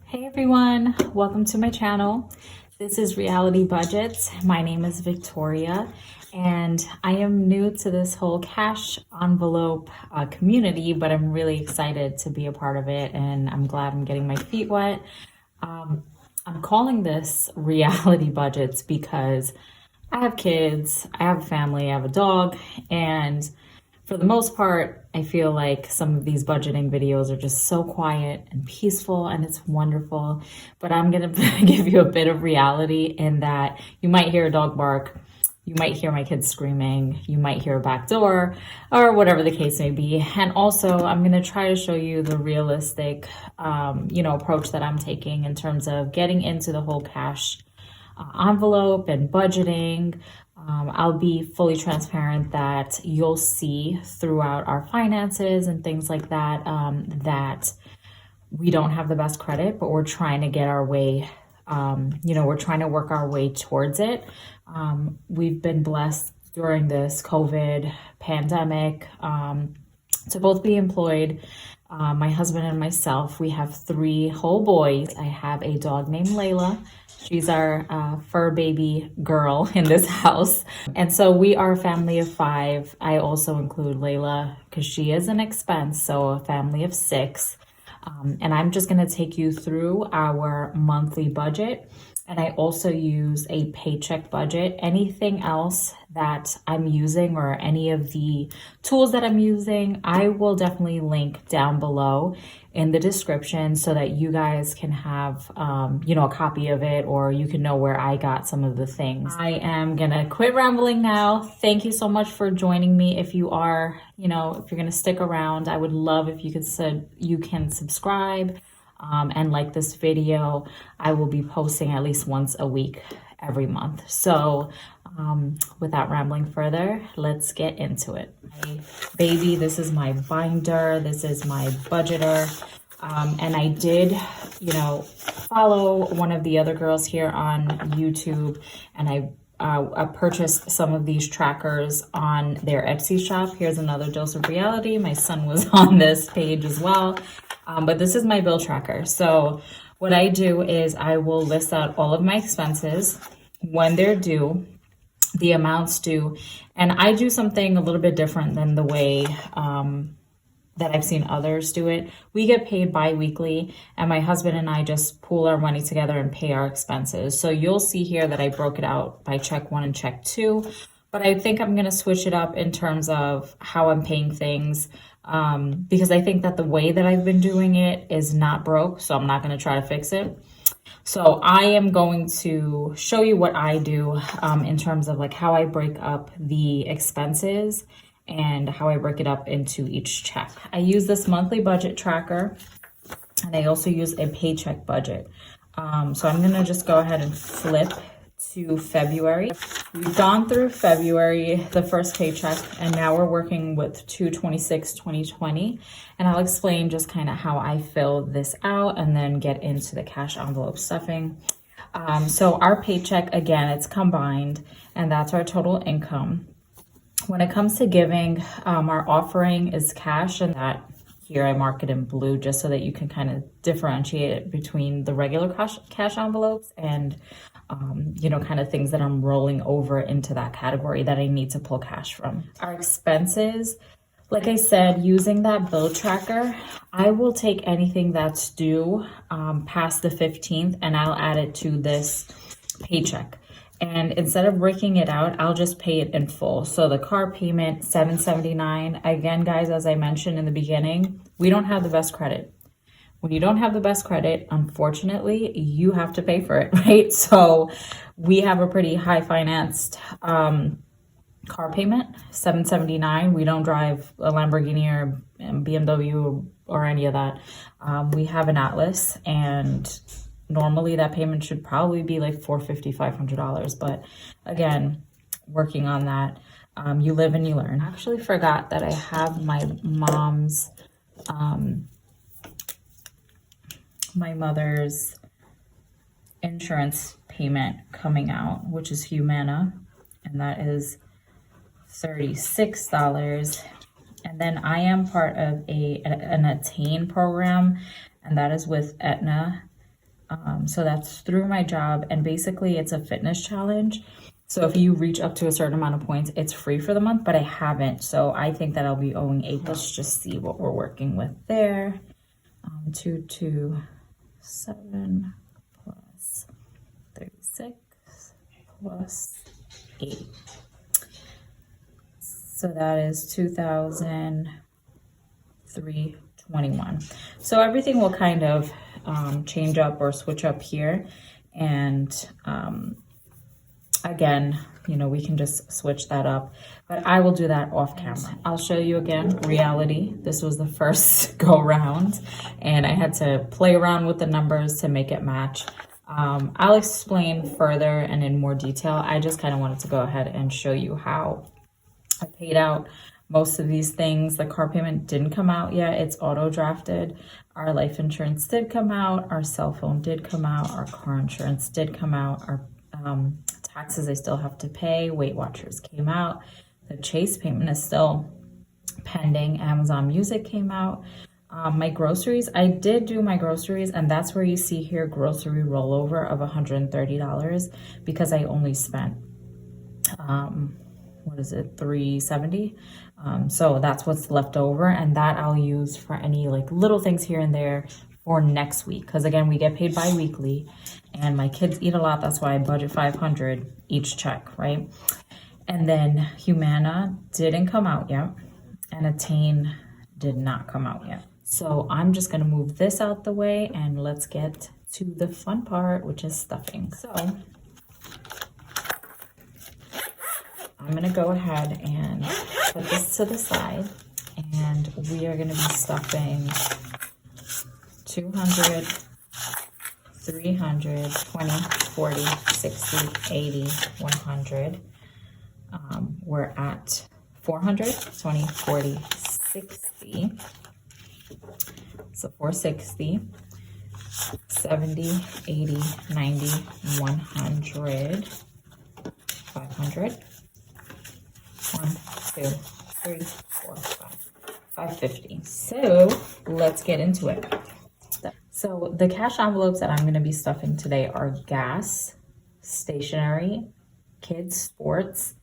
Hey everyone, welcome to my channel. This is Reality Budgets. My name is Victoria and I am new to this whole cash envelope community, but I'm really excited to be a part of it and I'm glad I'm getting my feet wet. I'm calling this Reality Budgets because I have kids, I have a family, I have a dog, and for the most part, I feel like some of these budgeting videos are just so quiet and peaceful and it's wonderful. But I'm going to give you a bit of reality in that you might hear a dog bark, you might hear my kids screaming, you might hear a back door, or whatever the case may be. And also, I'm going to try to show you the realistic, approach that I'm taking in terms of getting into the whole cash envelope and budgeting. I'll be fully transparent that you'll see throughout our finances and things like that, that we don't have the best credit, but we're trying to get our way, we're trying to work our way towards it. We've been blessed during this COVID pandemic to both be employed. My husband and myself, we have 3 whole boys. I have a dog named Layla. She's our fur baby girl in this house. And so we are a family of 5. I also include Layla because she is an expense, so a family of 6. And I'm just going to take you through our monthly budget. And I also use a paycheck budget. Anything else that I'm using or any of the tools that I'm using, I will definitely link down below in the description so that you guys can have, a copy of it, or you can know where I got some of the things. I am gonna quit rambling now. Thank you so much for joining me. If you are, if you're gonna stick around, I would love if you can subscribe. And like this video, I will be posting at least once a week every month. So without rambling further, let's get into it. Baby, this is my binder. This is my budgeter. And I did, follow one of the other girls here on YouTube, and I purchased some of these trackers on their Etsy shop. Here's another dose of reality. My son was on this page as well. But this is my bill tracker. So what I do is I will list out all of my expenses, when they're due, the amounts due, and I do something a little bit different than the way that I've seen others do it. We get paid bi-weekly, and my husband and I just pool our money together and pay our expenses. So you'll see here that I broke it out by check 1 and check 2, but I think I'm gonna switch it up in terms of how I'm paying things, because I think that the way that I've been doing it is not broke, so I'm not gonna try to fix it. So I am going to show you what I do in terms of like how I break up the expenses and how I break it up into each check. I use this monthly budget tracker, and I also use a paycheck budget. So I'm gonna just go ahead and flip to February. We've gone through February, the first paycheck, and now we're working with 2/26/2020. And I'll explain just kind of how I fill this out and then get into the cash envelope stuffing. So our paycheck, again, it's combined, and that's our total income. When it comes to giving, our offering is cash, and that here I mark it in blue just so that you can kind of differentiate it between the regular cash envelopes and kind of things that I'm rolling over into that category that I need to pull cash from. Our expenses, like I said, using that bill tracker, I will take anything that's due past the 15th and I'll add it to this paycheck. And instead of breaking it out, I'll just pay it in full. So the car payment, $779. Again, guys, as I mentioned in the beginning, we don't have the best credit. When you don't have the best credit, unfortunately, you have to pay for it, right? So we have a pretty high financed car payment, $779. We don't drive a Lamborghini or BMW or any of that. We have an Atlas, and normally that payment should probably be like $450, $500. But again, working on that. You live and you learn. I actually forgot that I have my mom's, my mother's insurance payment coming out, which is Humana, and that is $36. And then I am part of an Attain program, and that is with Aetna. So that's through my job, and basically it's a fitness challenge. So if you reach up to a certain amount of points, it's free for the month, but I haven't. So I think that I'll be owing 8. Let's just see what we're working with there. 227 plus 36 plus 8. So that is 2,321. So everything will kind of change up or switch up here. And again, you know, we can just switch that up, but I will do that off camera. I'll show you again, reality. This was the first go round and I had to play around with the numbers to make it match. I'll explain further and in more detail. I just kind of wanted to go ahead and show you how I paid out most of these things. The car payment didn't come out yet. It's auto drafted. Our life insurance did come out. Our cell phone did come out. Our car insurance did come out. Our taxes I still have to pay. Weight Watchers came out. The Chase payment is still pending. Amazon Music came out. My groceries, I did do my groceries, and that's where you see here grocery rollover of $130 because I only spent $370. So that's what's left over, and that I'll use for any like little things here and there for next week, because again, we get paid bi-weekly and my kids eat a lot. That's why I budget $500 each check, right? And then Humana didn't come out yet, and Attain did not come out yet. So I'm just going to move this out the way and let's get to the fun part, which is stuffing. So I'm going to go ahead and put this to the side, and we are going to be stuffing 200, 300, 20, 40, 60, 80, 100. We're at 400, 20, 40, 60. So 460, 70, 80, 90, 100, 500. 1, 2, 3, 4, 5, 550. So let's get into it. So the cash envelopes that I'm going to be stuffing today are gas, stationery, kids, sports,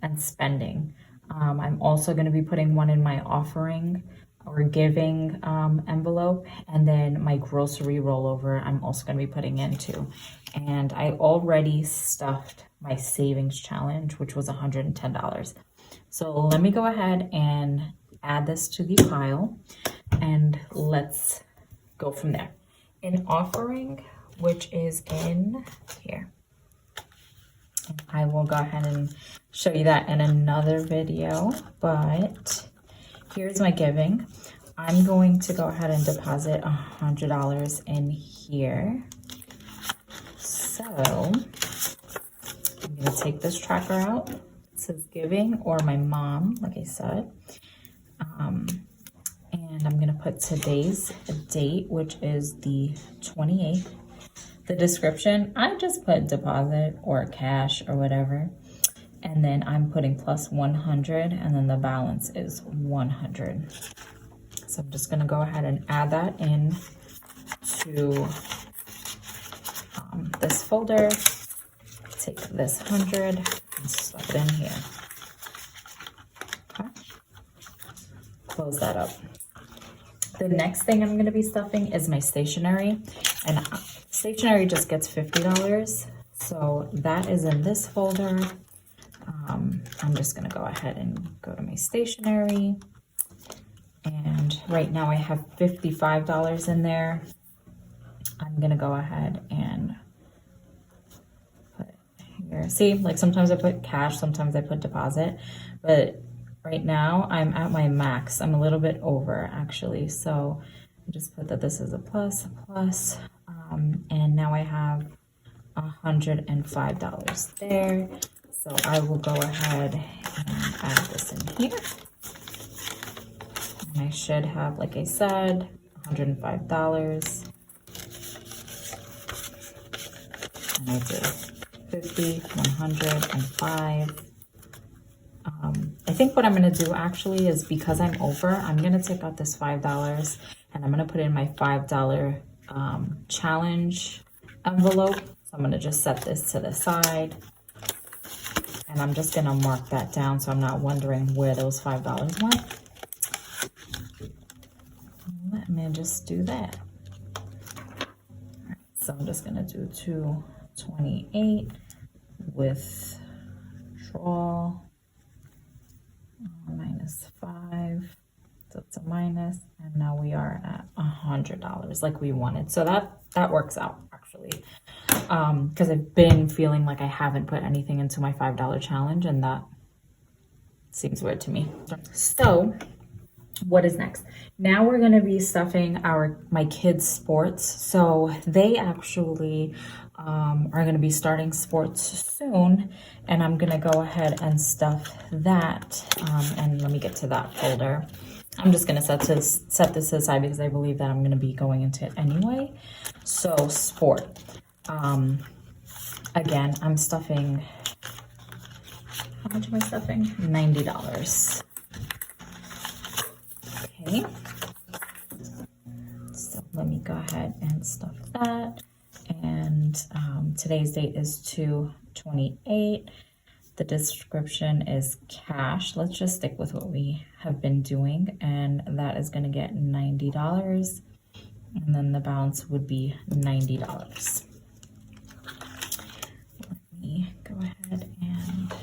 and spending. I'm also going to be putting one in my offering or giving envelope, and then my grocery rollover I'm also going to be putting into. And I already stuffed my savings challenge, which was $110. So let me go ahead and add this to the pile, and let's go from there. In offering, which is in here, and I will go ahead and show you that in another video, but here's my giving. I'm going to go ahead and deposit $100 in here. So I'm going to take this tracker out. It says giving, or my mom, like I said. And I'm going to put today's date, which is the 28th. The description, I just put deposit or cash or whatever. And then I'm putting plus 100, and then the balance is 100. So I'm just going to go ahead and add that in to this folder. Take this 100 and stuff it in here. Okay. Close that up. The next thing I'm going to be stuffing is my stationery, and stationery just gets $50. So that is in this folder. I'm just going to go ahead and go to my stationery, and right now I have $55 in there. I'm going to go ahead and put it here. See, like sometimes I put cash, sometimes I put deposit, but right now I'm at my max. I'm a little bit over actually. So I just put that this is a plus, and now I have $105 there. So I will go ahead and add this in here. And I should have, like I said, $105. And I did 50, 100, and 5. I think what I'm going to do actually is, because I'm over, I'm going to take out this $5 and I'm going to put in my $5 challenge envelope. So I'm going to just set this to the side. And I'm just going to mark that down so I'm not wondering where those $5 went. Let me just do that. All right, so I'm just going to do 228 with draw minus 5. So it's a minus, and now we are at $100 like we wanted. So that works out actually, because I've been feeling like I haven't put anything into my $5 challenge, and that seems weird to me. So what is next? Now we're going to be stuffing my kids' sports. So they actually are going to be starting sports soon, and I'm going to go ahead and stuff that. And let me get to that folder. I'm just going to set this aside because I believe that I'm going to be going into it anyway. So sport. Again, I'm stuffing, how much am I stuffing? $90. Okay. So let me go ahead and stuff that. And today's date is 2/28. The description is cash. Let's just stick with what we have been doing, and that is going to get $90, and then the balance would be $90. Let me go ahead and do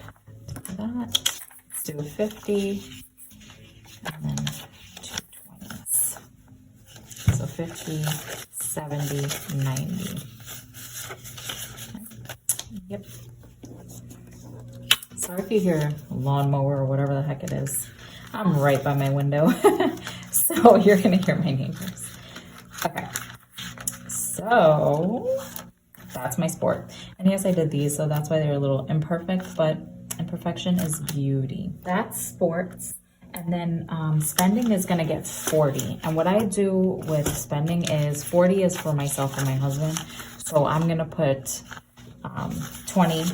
that. Let's do 50, and then 2 20s. So 50, 70, 90. Yep. Sorry if you hear a lawnmower or whatever the heck it is. I'm right by my window, so you're gonna hear my neighbors. Okay, so that's my sport. And yes, I did these, so that's why they're a little imperfect, but imperfection is beauty. That's sports. And then spending is gonna get 40. And what I do with spending is 40 is for myself and my husband. So I'm gonna put 20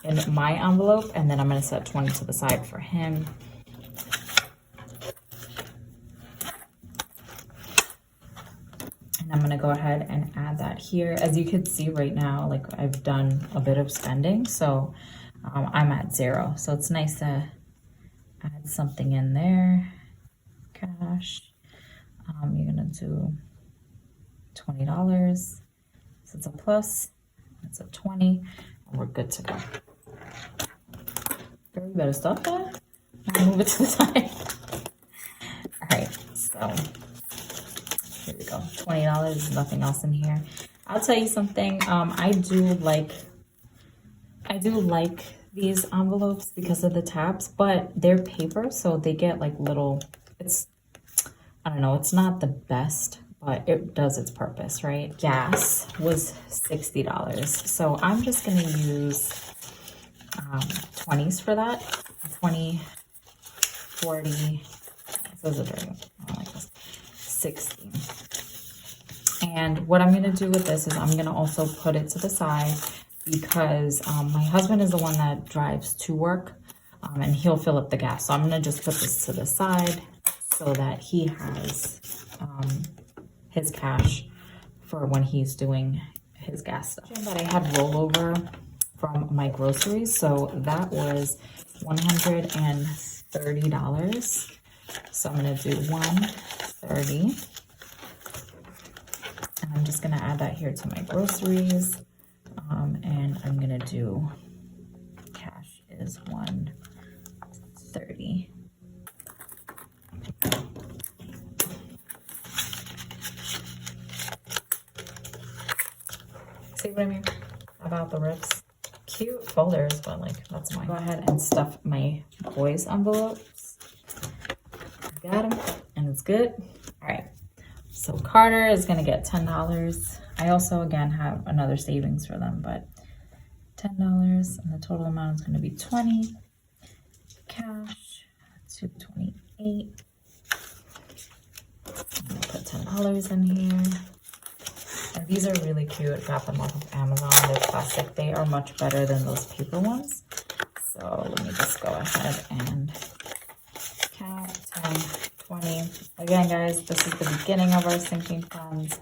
in my envelope, and then I'm going to set 20 to the side for him. And I'm going to go ahead and add that here. As you can see right now, like I've done a bit of spending, so I'm at 0. So it's nice to add something in there. Cash. You're going to do $20. So it's a plus. It's a 20. And we're good to go. Girl, you better stop that. I'll move it to the side. All right, so here we go. $20, nothing else in here. I'll tell you something. I do like these envelopes because of the tabs, but they're paper, so they get like little. I don't know. It's not the best, but it does its purpose, right? Gas was $60, so I'm just gonna use 20s for that. 20, 40, those are very, I don't like this, 60. And what I'm gonna do with this is I'm gonna also put it to the side because my husband is the one that drives to work, and he'll fill up the gas. So I'm gonna just put this to the side so that he has his cash for when he's doing his gas stuff. That I had rollover from my groceries, so that was $130. So I'm gonna do 130, and I'm just gonna add that here to my groceries, and I'm gonna do cash is 130. See what I mean about the rips? Cute folders, but like that's mine. Go ahead and stuff my boys' envelopes. Got them, and it's good. All right, so Carter is gonna get $10. I also again have another savings for them, but $10, and the total amount is gonna be 20. Cash, 228. I'm gonna put $10 in here. And these are really cute. Got them off of Amazon. They're plastic. They are much better than those paper ones. So let me just go ahead and count 10, 20. Again, guys, this is the beginning of our sinking funds.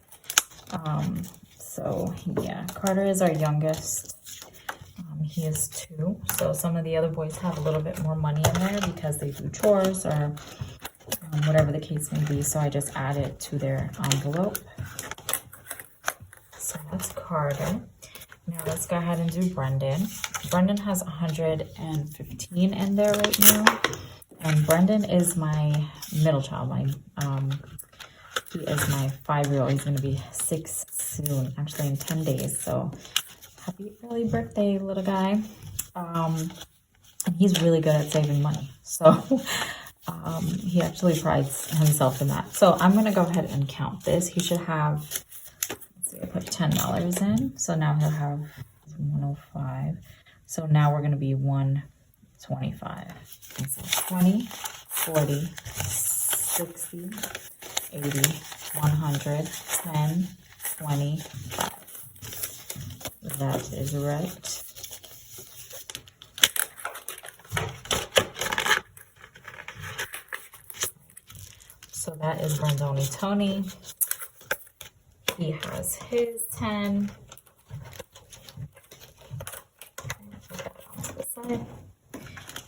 So yeah, Carter is our youngest. He is 2. So some of the other boys have a little bit more money in there because they do chores or whatever the case may be. So I just add it to their envelope. So that's Carter. Now let's go ahead and do Brendan. Brendan has 115 in there right now. And Brendan is my middle child. He is my 5-year-old. He's going to be 6 soon, actually in 10 days. So happy early birthday, little guy. And he's really good at saving money. So he actually prides himself in that. So I'm going to go ahead and count this. He should have, let's see, I put $10 in. So now he'll have 105. So now we're going to be 125. And so 20, 40, 60, 80, 100, 10, 20, 5. That is right. So that is Brandoni Tony. He has his 10. Put that onto the side.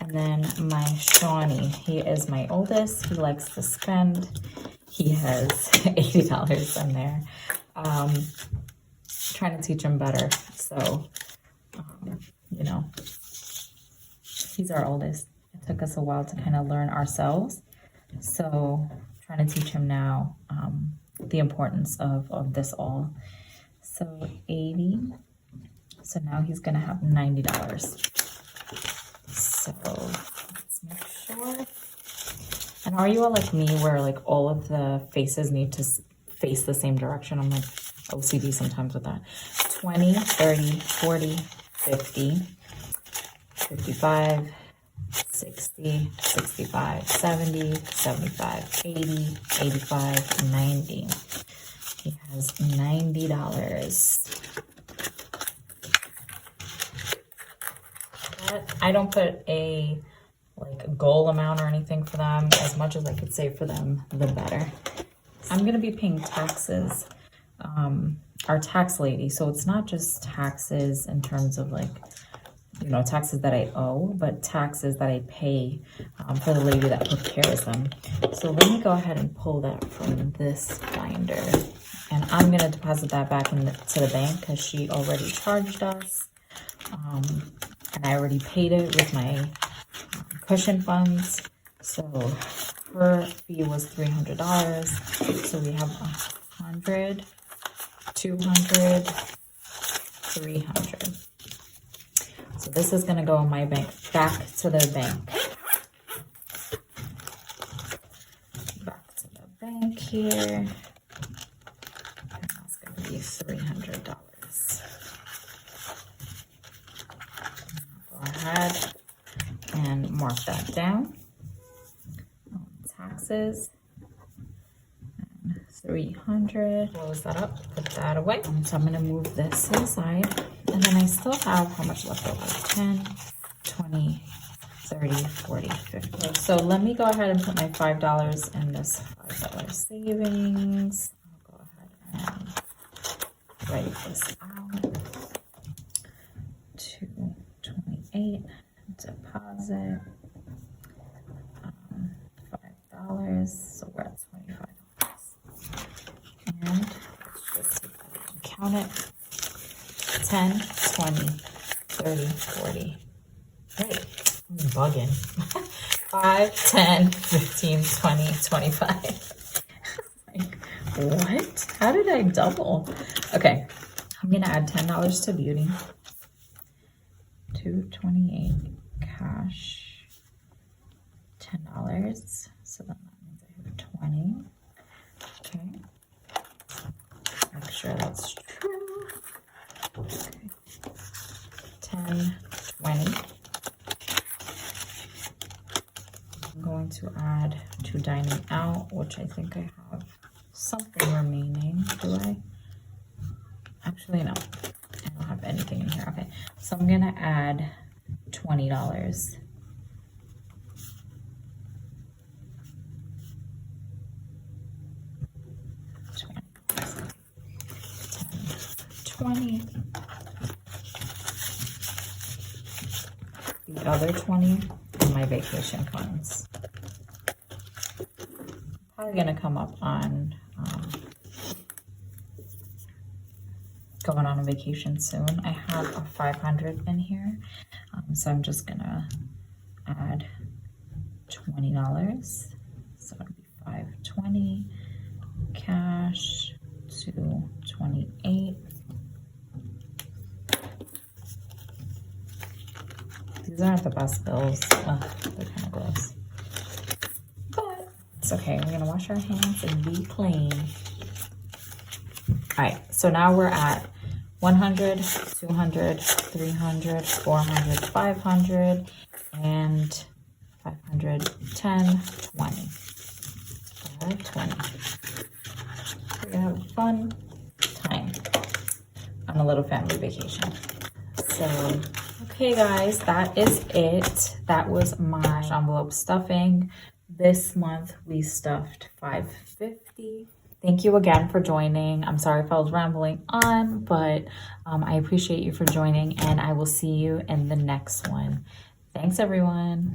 And then my Shawnee, he is my oldest. He likes to spend. He has $80 in there. Trying to teach him better. So, you know, he's our oldest. It took us a while to kind of learn ourselves. So trying to teach him now the importance of this all. So 80. So now he's going to have $90. So let's make sure. And are you all like me where like all of the faces need to face the same direction? I'm like OCD sometimes with that. 20, 30, 40, 50, 55, 60, 65, 70, 75, 80, 85, 90. He has $90. I don't put a goal amount or anything for them. As much as I could save for them, the better. I'm going to be paying taxes. Our tax lady. So it's not just taxes in terms of like, you know, taxes that I owe, but taxes that I pay for the lady that prepares them. So let me go ahead and pull that from this binder. And I'm going to deposit that back to the bank because she already charged us. And I already paid it with my cushion funds. So her fee was $300. So we have 100, 200, 300. So this is going to go in my bank, back to the bank. Back to the bank here. And that's going to be $300. Go ahead and mark that down. Taxes. 300. Close that up, put that away. So I'm going to move this to the side. And then I still have how much left over? 10, 20, 30, 40, 50. So let me go ahead and put my $5 in this $5 savings. I'll go ahead and write this out. 228 deposit. $5. So we're at $25. And let's just count it. 10, 20, 30, 40. Great. I'm bugging. 5, 10, 15, 20, 25. Like, what? How did I double? Okay. I'm going to add $10 to beauty. 228 cash. $10. So then that means I have 20. Okay. Make sure that's true. Okay. 10, 20. I'm going to add to dining out, which I think I have something remaining. Do I? Actually, no. I don't have anything in here. Okay. So I'm going to add $20. 20. The other 20 are my vacation funds. Probably gonna come up on going on a vacation soon. I have a 500 in here, so I'm just gonna add $20. So it'll be 520 cash to 28. These aren't the best bills. Ugh, they're kind of gross. But it's okay. We're gonna wash our hands and be clean. All right, so now we're at 100, 200, 300, 400, 500, and 500, 10, 20. 20. We're gonna have a fun time on a little family vacation. So, okay guys, that is it. That was my envelope stuffing. This month we stuffed 550. Thank you again for joining. I'm sorry if I was rambling on, but I appreciate you for joining, and I will see you in the next one. Thanks, everyone.